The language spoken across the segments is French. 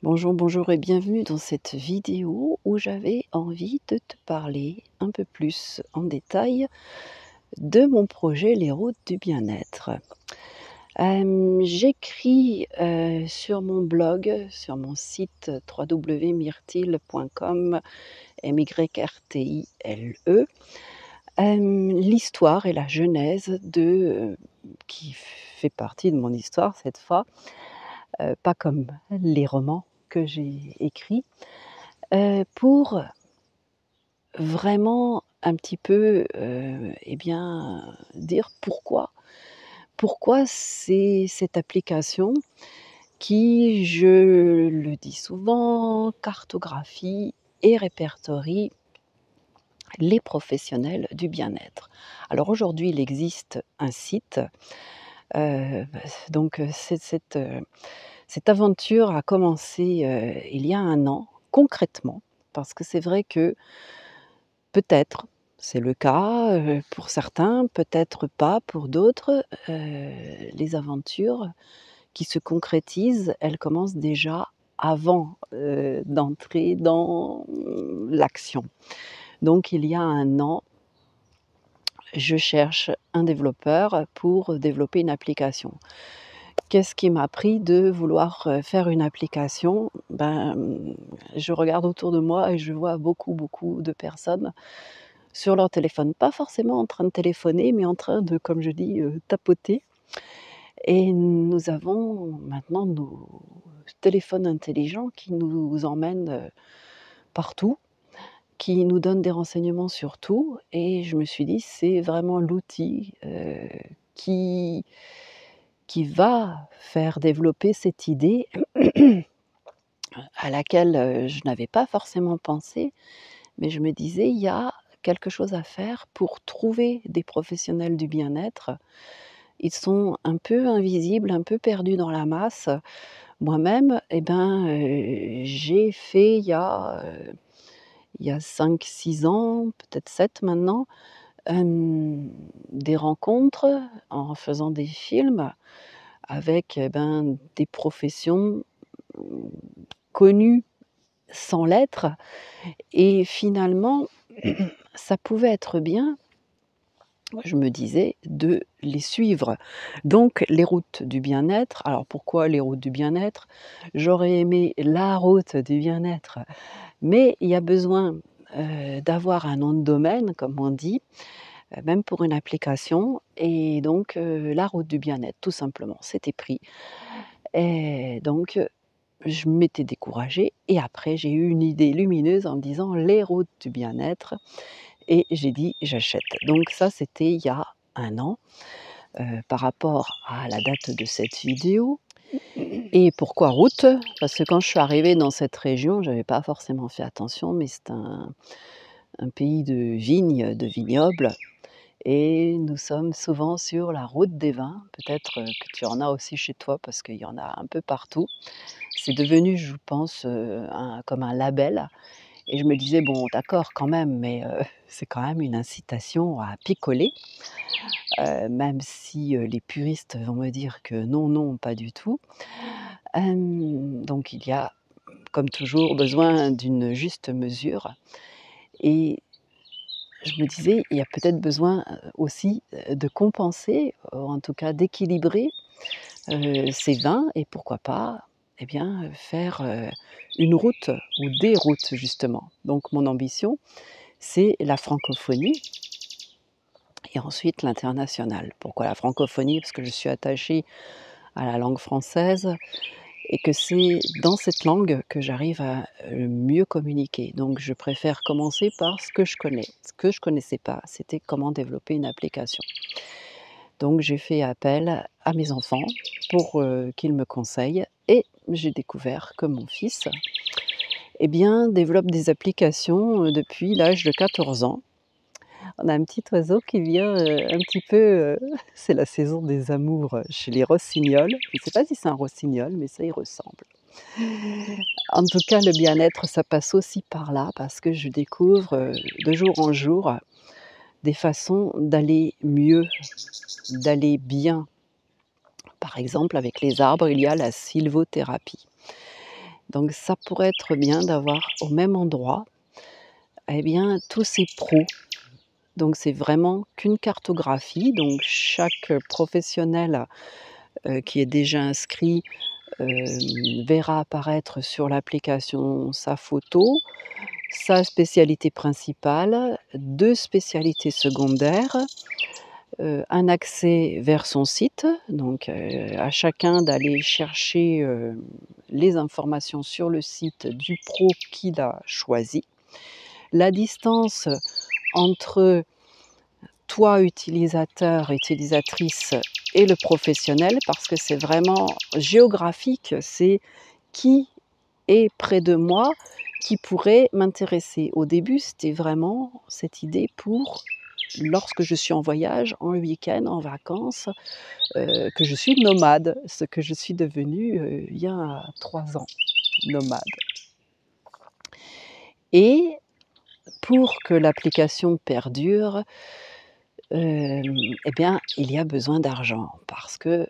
Bonjour, bonjour et bienvenue dans cette vidéo où j'avais envie de te parler un peu plus en détail de mon projet Les Routes du Bien-être. J'écris, sur mon blog, sur mon site www.myrtille.com, MYRTILE, l'histoire et la genèse qui fait partie de mon histoire cette fois, pas comme les romans que j'ai écrits. Pour vraiment un petit peu, dire pourquoi c'est cette application qui, je le dis souvent, cartographie et répertorie les professionnels du bien-être. Alors aujourd'hui, il existe un site, donc cette aventure a commencé, il y a un an, concrètement, parce que c'est vrai que peut-être, c'est le cas, pour certains, peut-être pas pour d'autres, les aventures qui se concrétisent, elles commencent déjà avant, d'entrer dans l'action. Donc il y a un an, je cherche un développeur pour développer une application. Qu'est-ce qui m'a pris de vouloir, faire une application? Je regarde autour de moi et je vois beaucoup, beaucoup de personnes sur leur téléphone. Pas forcément en train de téléphoner, mais en train de, comme je dis, tapoter, et nous avons maintenant nos téléphones intelligents qui nous emmènent, partout, qui nous donnent des renseignements sur tout, et je me suis dit: «C'est vraiment l'outil, qui va faire développer cette idée à laquelle, je n'avais pas forcément pensé». Mais je me disais: «Il y a quelque chose à faire pour trouver des professionnels du bien-être». Ils sont un peu invisibles, un peu perdus dans la masse. Moi-même, j'ai fait il y a 5-6 ans, peut-être 7 maintenant, des rencontres en faisant des films avec, des professions, mmh, connues sans l'être, et finalement, ça pouvait être bien, je me disais, de les suivre. Donc les routes du bien-être, alors pourquoi les routes du bien-être? J'aurais aimé la route du bien-être, mais il y a besoin, d'avoir un nom de domaine, comme on dit, même pour une application, et donc la route du bien-être, tout simplement, c'était pris, et donc je m'étais découragée, et après j'ai eu une idée lumineuse en me disant: «Les routes du bien-être», et j'ai dit: «J'achète». Donc ça, c'était il y a un an, par rapport à la date de cette vidéo. Et pourquoi route? Parce que quand je suis arrivée dans cette région, j'avais pas forcément fait attention, mais c'est un pays de vignes, de vignobles, et nous sommes souvent sur la route des vins. Peut-être, que tu en as aussi chez toi parce qu'il y en a un peu partout. C'est devenu, je pense, comme un label, et je me disais: «Bon d'accord quand même, mais c'est quand même une incitation à picoler», même si, les puristes vont me dire que non, non, pas du tout. Donc il y a, comme toujours, besoin d'une juste mesure, et je me disais: «Il y a peut-être besoin, aussi, de compenser, en tout cas d'équilibrer, ces vins, et pourquoi pas, faire, une route ou des routes justement». Donc mon ambition, c'est la francophonie et ensuite l'international. Pourquoi la francophonie? Parce que je suis attachée à la langue française et que c'est dans cette langue que j'arrive à, mieux communiquer. Donc je préfère commencer par ce que je connais. Ce que je connaissais pas, c'était comment développer une application. Donc j'ai fait appel à mes enfants pour, qu'ils me conseillent, et j'ai découvert que mon fils, développe des applications, depuis l'âge de 14 ans. On a un petit oiseau qui vient, un petit peu, c'est la saison des amours, chez les rossignols. Je ne sais pas si c'est un rossignol, mais ça y ressemble. En tout cas, le bien-être, ça passe aussi par là, parce que je découvre, de jour en jour, des façons d'aller mieux, d'aller bien. Par exemple, avec les arbres, il y a la sylvothérapie. Donc ça pourrait être bien d'avoir au même endroit, eh bien, tous ces pros. Donc c'est vraiment qu'une cartographie, donc chaque professionnel, qui est déjà inscrit, verra apparaître sur l'application sa photo, sa spécialité principale, 2 spécialités secondaires, un accès vers son site, donc à chacun d'aller chercher, les informations sur le site du pro qu'il a choisi. La distance entre toi utilisateur, utilisatrice et le professionnel, parce que c'est vraiment géographique, c'est qui est près de moi, qui pourrait m'intéresser. Au début, c'était vraiment cette idée pour lorsque je suis en voyage, en week-end, en vacances, que je suis nomade, ce que je suis devenue, il y a 3 ans, nomade. Et pour que l'application perdure, eh bien, il y a besoin d'argent parce que,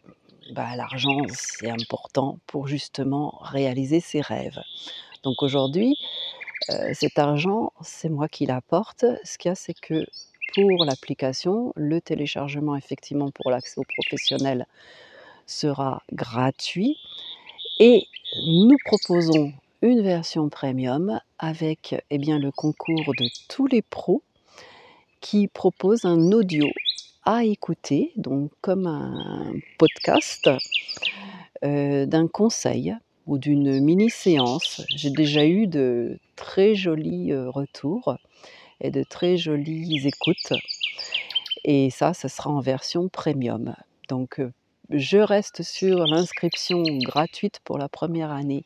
bah, l'argent, c'est important pour justement réaliser ses rêves. Donc aujourd'hui, cet argent, c'est moi qui l'apporte. Ce qu'il y a, c'est que pour l'application, le téléchargement effectivement pour l'accès aux professionnels sera gratuit et nous proposons une version premium avec, eh bien, le concours de tous les pros qui proposent un audio à écouter, donc comme un podcast, d'un conseil ou d'une mini séance. J'ai déjà eu de très jolis, retours et de très jolies écoutes et ça sera en version premium. Donc je reste sur l'inscription gratuite pour la première année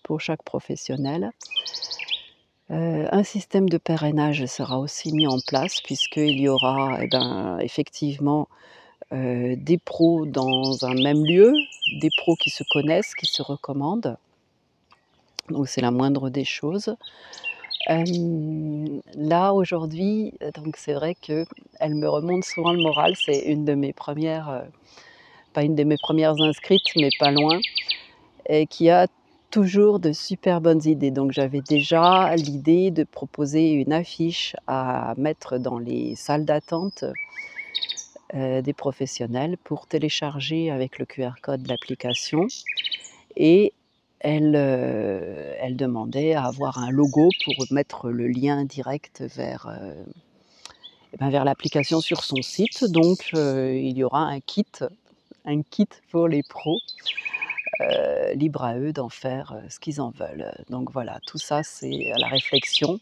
pour chaque professionnel. Un système de parrainage sera aussi mis en place puisqu'il y aura, eh ben, effectivement, des pros dans un même lieu, des pros qui se connaissent, qui se recommandent. Donc c'est la moindre des choses. Là aujourd'hui, donc c'est vrai qu'elle me remonte souvent le moral. C'est une de mes premières, pas une de mes premières inscrites, mais pas loin et qui a toujours de super bonnes idées. Donc j'avais déjà l'idée de proposer une affiche à mettre dans les salles d'attente, des professionnels pour télécharger avec le QR code l'application et elle demandait à avoir un logo pour mettre le lien direct vers, et ben, vers l'application sur son site. Donc il y aura un kit pour les pros, libre à eux d'en faire, ce qu'ils en veulent. Donc voilà, tout ça c'est à la réflexion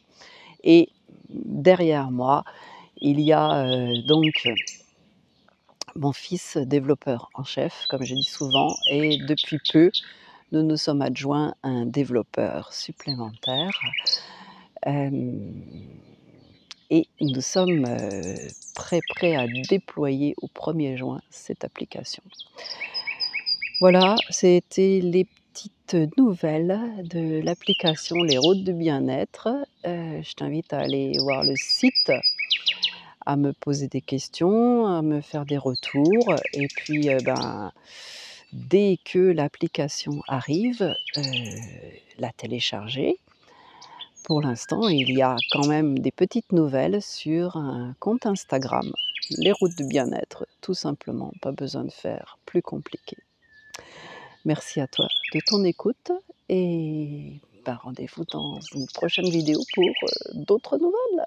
et derrière moi, il y a, donc mon fils développeur en chef, comme je dis souvent et depuis peu, nous nous sommes adjoints un développeur supplémentaire, hem et nous sommes, prêts à déployer au 1er juin cette application. Voilà, c'était les petites nouvelles de l'application Les Routes du Bien-être. Je t'invite à aller voir le site, à me poser des questions, à me faire des retours et puis, ben, dès que l'application arrive, la télécharger. Pour l'instant, il y a quand même des petites nouvelles sur un compte Instagram, Les Routes du Bien-être, tout simplement, pas besoin de faire plus compliqué. Merci à toi de ton écoute et bah, rendez-vous dans une prochaine vidéo pour, d'autres nouvelles.